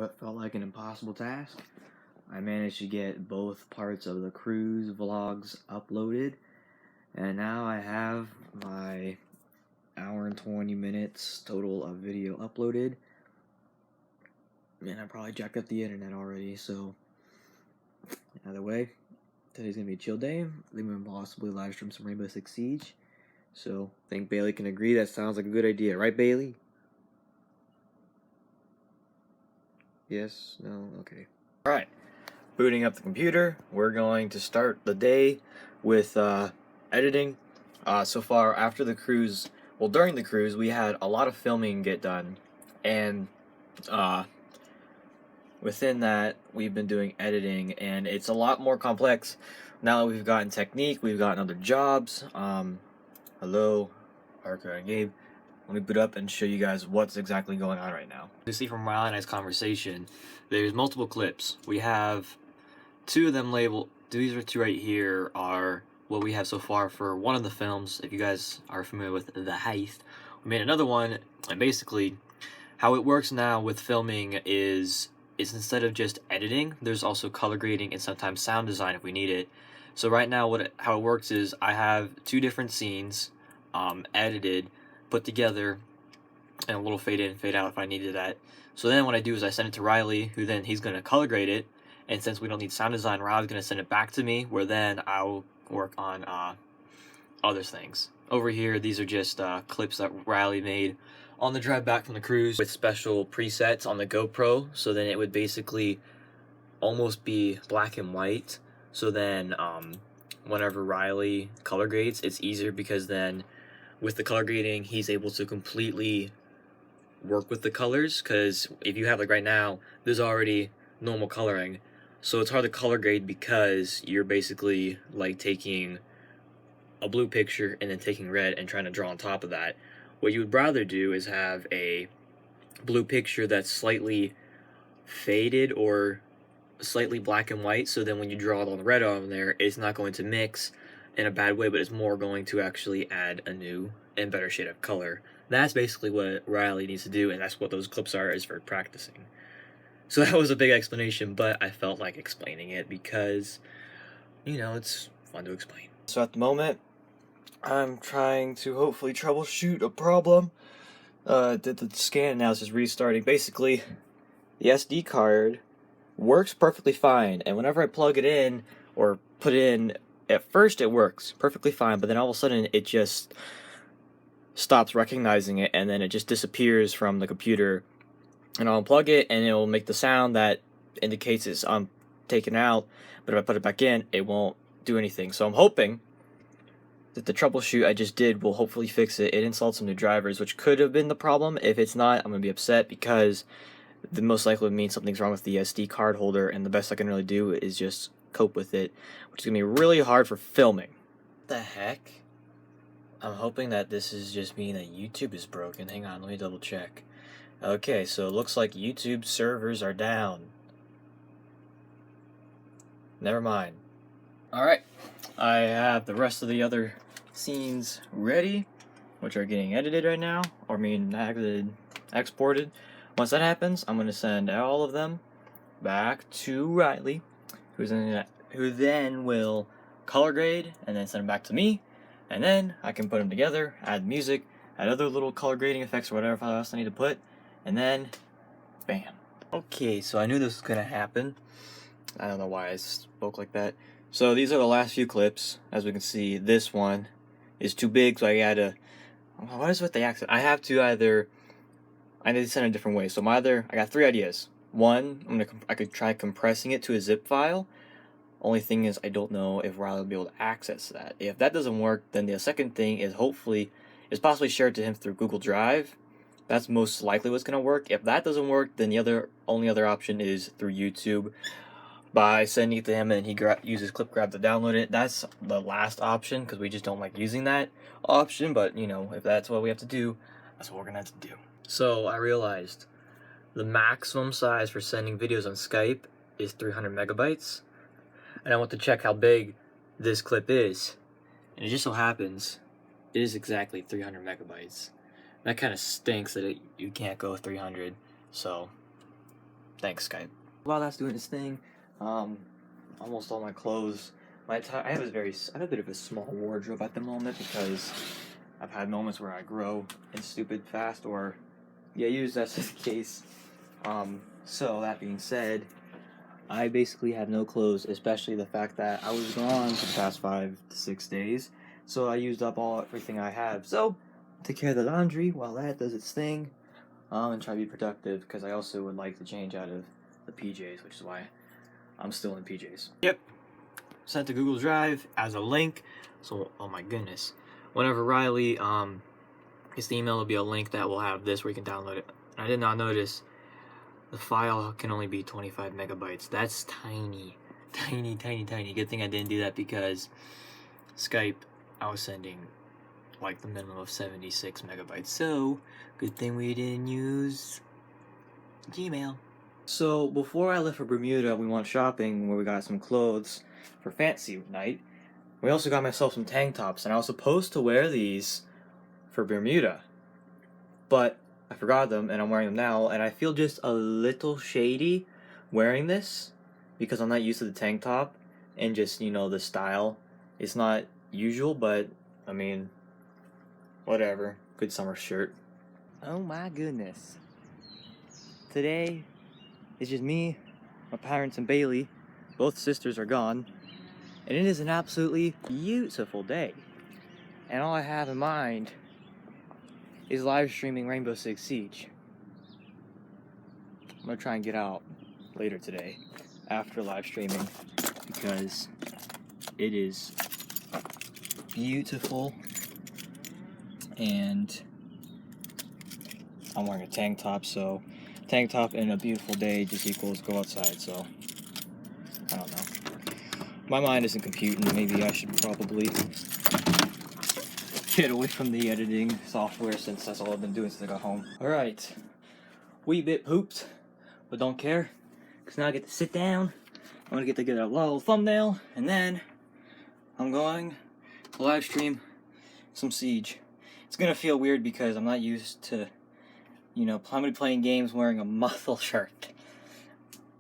what felt like an impossible task. I managed to get both parts of the cruise vlogs uploaded, and now I have my hour and 20 minutes total of video uploaded. And I probably jacked up the internet already, so either way, today's gonna be a chill day. Then we'll possibly live stream some Rainbow Six Siege. So I think Bailey can agree that sounds like a good idea, right, Bailey? Yes? No? Okay. Alright. Booting up the computer, we're going to start the day with editing. So far, after the cruise, well, during the cruise, we had a lot of filming get done, and within that, we've been doing editing, and it's a lot more complex now that we've gotten technique, we've gotten other jobs. Hello, Parker and Gabe. Let me boot up and show you guys what's exactly going on right now. You see from Riley and I's conversation, there's multiple clips. We have two of them labeled. These are two right here are what we have so far for one of the films. If you guys are familiar with The Heist, we made another one, and basically how it works now with filming is instead of just editing, there's also color grading and sometimes sound design if we need it. So right now how it works is I have two different scenes edited, put together, and a little fade in, fade out if I needed that. So then what I do is I send it to Riley, who then he's going to color grade it, and since we don't need sound design, Riley's going to send it back to me, where then I'll work on other things. Over here, these are just clips that Riley made on the drive back from the cruise with special presets on the GoPro, so then it would basically almost be black and white. So then whenever Riley color grades, it's easier because then with the color grading, he's able to completely work with the colors, because if you have, like right now, there's already normal coloring, so it's hard to color grade because you're basically like taking a blue picture and then taking red and trying to draw on top of that. What you would rather do is have a blue picture that's slightly faded or slightly black and white, so then when you draw all the red on there, it's not going to mix in a bad way, but it's more going to actually add a new and better shade of color. That's basically what Riley needs to do, and that's what those clips are, is for practicing. So that was a big explanation, but I felt like explaining it because, you know, it's fun to explain. So at the moment, I'm trying to hopefully troubleshoot a problem. Did the scan, now it's just restarting. Basically, the SD card works perfectly fine, and whenever I plug it in or put it in, at first it works perfectly fine, but then all of a sudden it just stops recognizing it, and then it just disappears from the computer. And I'll unplug it, and it'll make the sound that indicates it's taken out, but if I put it back in, it won't do anything. So I'm hoping that the troubleshoot I just did will hopefully fix it. It installed some new drivers, which could have been the problem. If it's not, I'm going to be upset, because the most likely would mean something's wrong with the SD card holder, and the best I can really do is just cope with it, which is going to be really hard for filming. What the heck? I'm hoping that this is just meaning that YouTube is broken. Hang on, let me double check. Okay, so it looks like YouTube servers are down. Never mind. Alright, I have the rest of the other scenes ready, which are getting edited right now, or exported. Once that happens, I'm going to send all of them back to Riley, who then will color grade and then send them back to me, and then I can put them together, add music, add other little color grading effects or whatever else I need to put, and then bam. Okay, so I knew this was going to happen. I don't know why I spoke like that. So these are the last few clips. As we can see, this one is too big, so I gotta... What is with the accent? I need to send it a different way. So I got three ideas. One, I could try compressing it to a zip file. Only thing is, I don't know if Riley will be able to access that. If that doesn't work, then the second thing is possibly share it to him through Google Drive. That's most likely what's gonna work. If that doesn't work, then the only other option is through YouTube, by sending it to him and he uses clip grab to download it. That's the last option, because we just don't like using that option, but you know, if that's what we have to do, that's what we're gonna have to do. So I realized the maximum size for sending videos on Skype is 300 megabytes, and I want to check how big this clip is, and it just so happens it is exactly 300 megabytes. That kind of stinks that you can't go 300, so Thanks, Skype. While that's doing its thing, almost all my clothes. I have a bit of a small wardrobe at the moment because I've had moments where I grow in stupid fast, or use that as the case. So that being said, I basically have no clothes, especially the fact that I was gone for the past 5 to 6 days. So I used up everything I have. So take care of the laundry while that does its thing, and try to be productive because I also would like to change out of the PJs, which is why I'm still in PJs. Yep. Sent to Google Drive as a link. So, oh my goodness. Whenever Riley gets the email, will be a link that will have this where you can download it. I did not notice the file can only be 25 megabytes. That's tiny. Tiny, tiny, tiny. Good thing I didn't do that because Skype, I was sending like the minimum of 76 megabytes. So, good thing we didn't use Gmail. So, before I left for Bermuda, we went shopping where we got some clothes for fancy night. We also got myself some tank tops, and I was supposed to wear these for Bermuda, but I forgot them, and I'm wearing them now, and I feel just a little shady wearing this because I'm not used to the tank top, and just, the style. It's not usual, but, I mean, whatever. Good summer shirt. Oh my goodness. Today, it's just me, my parents, and Bailey. Both sisters are gone. And it is an absolutely beautiful day. And all I have in mind is live streaming Rainbow Six Siege. I'm gonna try and get out later today after live streaming because it is beautiful and I'm wearing a tank top, so tank top and a beautiful day just equals go outside, so I don't know. My mind isn't computing. Maybe I should probably get away from the editing software since that's all I've been doing since I got home. Alright. Wee bit pooped, but don't care. Because now I get to sit down. I'm going to get a little thumbnail. And then I'm going to live stream some Siege. It's going to feel weird because I'm not used to, I'm going to be playing games wearing a muscle shirt.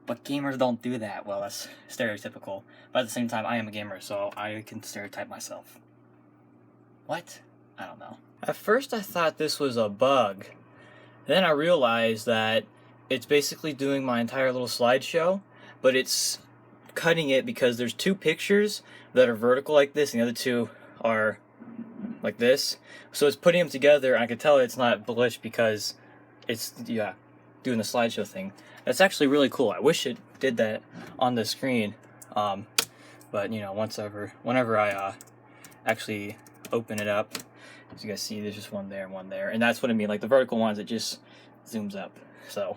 But gamers don't do that. Well, that's stereotypical. But at the same time, I am a gamer, so I can stereotype myself. What? I don't know. At first, I thought this was a bug. Then I realized that it's basically doing my entire little slideshow, but it's cutting it because there's 2 pictures that are vertical like this, and the other 2 are like this. So it's putting them together, and I can tell it's not glitched because it's, doing the slideshow thing. That's actually really cool. I wish it did that on the screen. But whenever I actually open it up, as you guys see, there's just one there and one there. And that's what I mean, like the vertical ones, it just zooms up. So,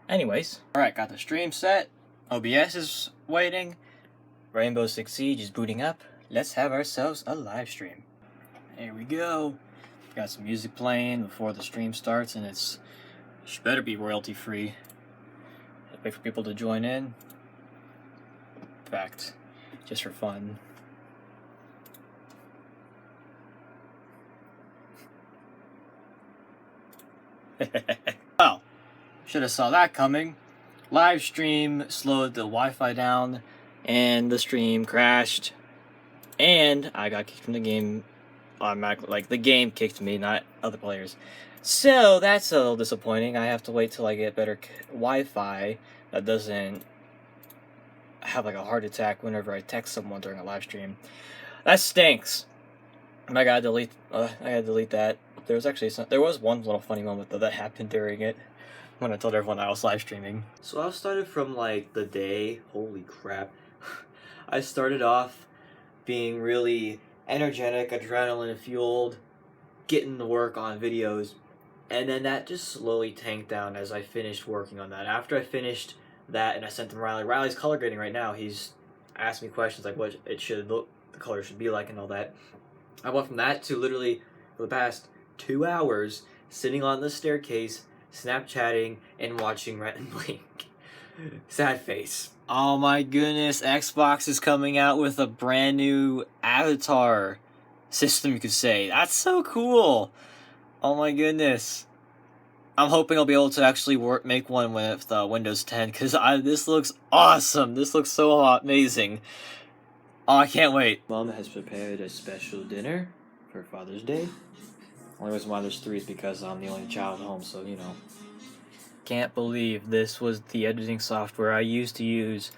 anyways. Alright, got the stream set. OBS is waiting. Rainbow Six Siege is booting up. Let's have ourselves a live stream. Here we go. Got some music playing before the stream starts, and it better be royalty free. Wait for people to join in. In fact, just for fun. Well, should have saw that coming. Live stream slowed the Wi-Fi down, and the stream crashed, and I got kicked from the game automatically. Like, the game kicked me, not other players. So that's a little disappointing. I have to wait till I get better Wi-Fi that doesn't have like a heart attack whenever I text someone during a live stream. That stinks. I gotta delete that. There was one little funny moment though that happened during it when I told everyone I was live streaming. So I started from like the day. Holy crap! I started off being really energetic, adrenaline fueled, getting to work on videos. And then that just slowly tanked down as I finished working on that. After I finished that and I sent him Riley. Riley's color grading right now. He's asked me questions like what it should look, the color should be like and all that. I went from that to literally for the past 2 hours sitting on the staircase, Snapchatting, and watching Rent and Blink. Sad face. Oh my goodness, Xbox is coming out with a brand new avatar system, you could say. That's so cool. Oh my goodness. I'm hoping I'll be able to actually make one with Windows 10, because this looks awesome. This looks so amazing. Oh, I can't wait. Mom has prepared a special dinner for Father's Day. Only reason why there's 3 is because I'm the only child at home, so you know. Can't believe this was the editing software I used to use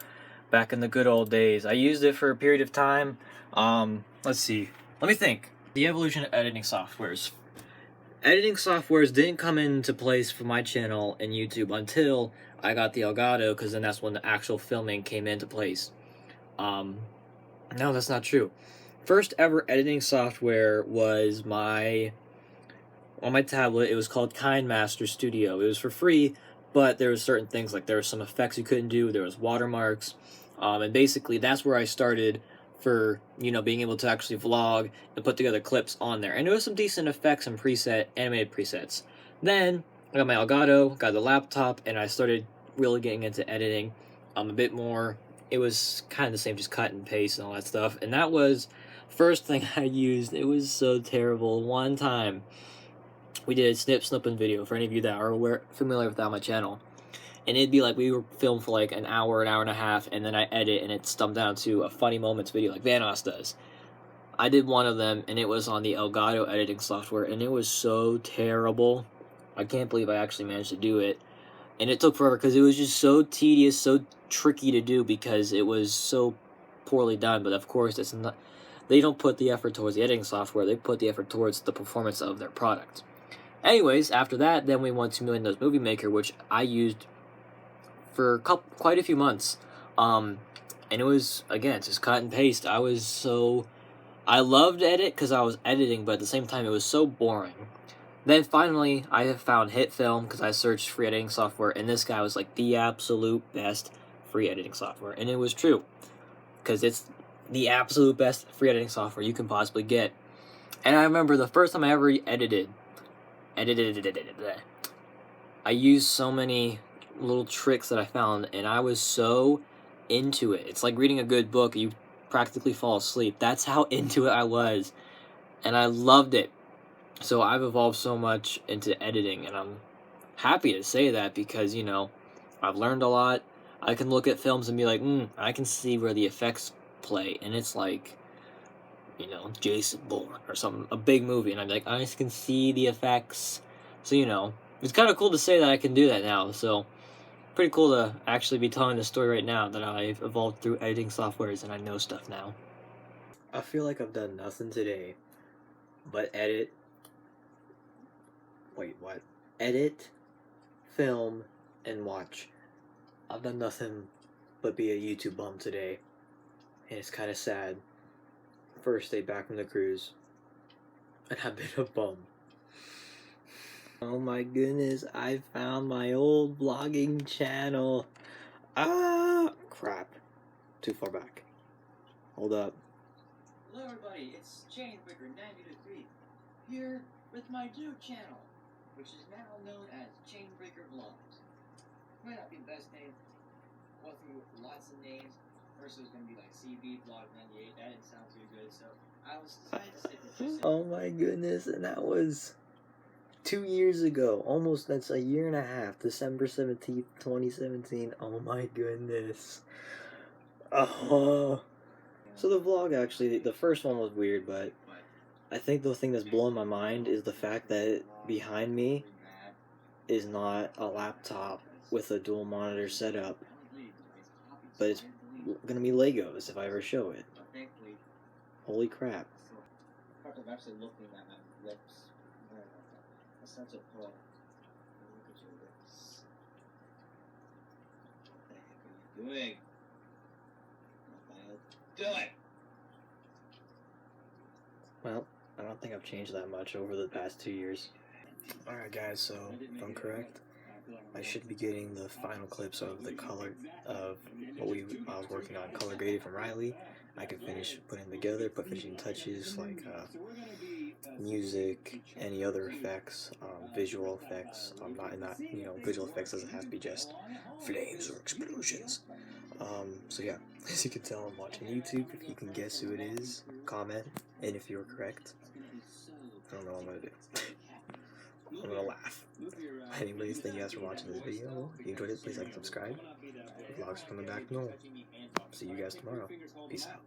back in the good old days. I used it for a period of time. Let's see. Let me think. The evolution of editing softwares. Editing softwares didn't come into place for my channel and YouTube until I got the Elgato, because then that's when the actual filming came into place. No, that's not true. First ever editing software was on my tablet. It was called KineMaster Studio. It was for free, but there were certain things, like there were some effects you couldn't do. There was watermarks, and basically that's where I started for, you know, being able to actually vlog and put together clips on there. And there was some decent effects and animated presets. Then I got my Elgato, got the laptop, and I started really getting into editing a bit more. It was kind of the same, just cut and paste and all that stuff. And that was first thing I used. It was so terrible. One time we did a snipping video, for any of you that are familiar with that on my channel. And it'd be like we were filmed for like an hour and a half, and then I edit and it's dumbed down to a funny moments video like Vanoss does. I did one of them, and it was on the Elgato editing software, and it was so terrible. I can't believe I actually managed to do it. And it took forever because it was just so tedious, so tricky to do, because it was so poorly done. But of course, it's not. They don't put the effort towards the editing software. They put the effort towards the performance of their product. Anyways, after that, then we went to Windows Movie Maker, which I used for quite a few months. And it was, again, just cut and paste. I loved edit because I was editing, but at the same time, it was so boring. Then finally, I have found HitFilm because I searched free editing software, and this guy was like the absolute best free editing software. And it was true, because it's the absolute best free editing software you can possibly get. And I remember the first time I ever edited, I used so many little tricks that I found, and I was so into it. It's like reading a good book. You practically fall asleep. That's how into it I was, and I loved it. So I've evolved so much into editing, and I'm happy to say that, because, you know, I've learned a lot. I can look at films and be like, I can see where the effects play, and it's like, you know, Jason Bourne or something, a big movie, and I'm like, I just can see the effects. So, you know, it's kind of cool to say that I can do that now. So pretty cool to actually be telling the story right now that I've evolved through editing softwares and I know stuff now. I feel like I've done nothing today but edit, film, and watch. I've done nothing but be a YouTube bum today, and it's kind of sad. First day back from the cruise, and I've been a bum. Oh my goodness, I found my old vlogging channel. Ah, crap. Too far back. Hold up. Hello everybody, it's Chainbreaker923 here with my new channel, which is now known as Chainbreaker Vlogs. Might not be the best name. Went through lots of names. First it was going to be like CB Vlog 98. That didn't sound too good, so I was decided to stick with this. Oh my goodness, and that was 2 years ago. Almost, that's a year and a half. December 17th, 2017. Oh my goodness. Oh. So the vlog, actually, the first one was weird, but I think the thing that's blowing my mind is the fact that behind me is not a laptop with a dual monitor setup, but it's gonna be Legos if I ever show it. Holy crap. I'm actually looking at my lips. A sense of pull. Look at your lips. What the heck are you doing? Do it! Well, I don't think I've changed that much over the past 2 years. Alright guys, so if I'm correct, I should be getting the final clips of the color of what I was working on, color graded from Riley. I can finish putting together, put finishing touches like music, any other effects, visual effects. Visual effects doesn't have to be just flames or explosions. So yeah, as you can tell, I'm watching YouTube. If you can guess who it is, comment, and if you're correct, I don't know what I'm gonna do. I'm gonna laugh. Anyways, thank you guys for watching this video. If you enjoyed it, please like and subscribe. The vlogs are coming back normal. See you guys tomorrow. Peace out.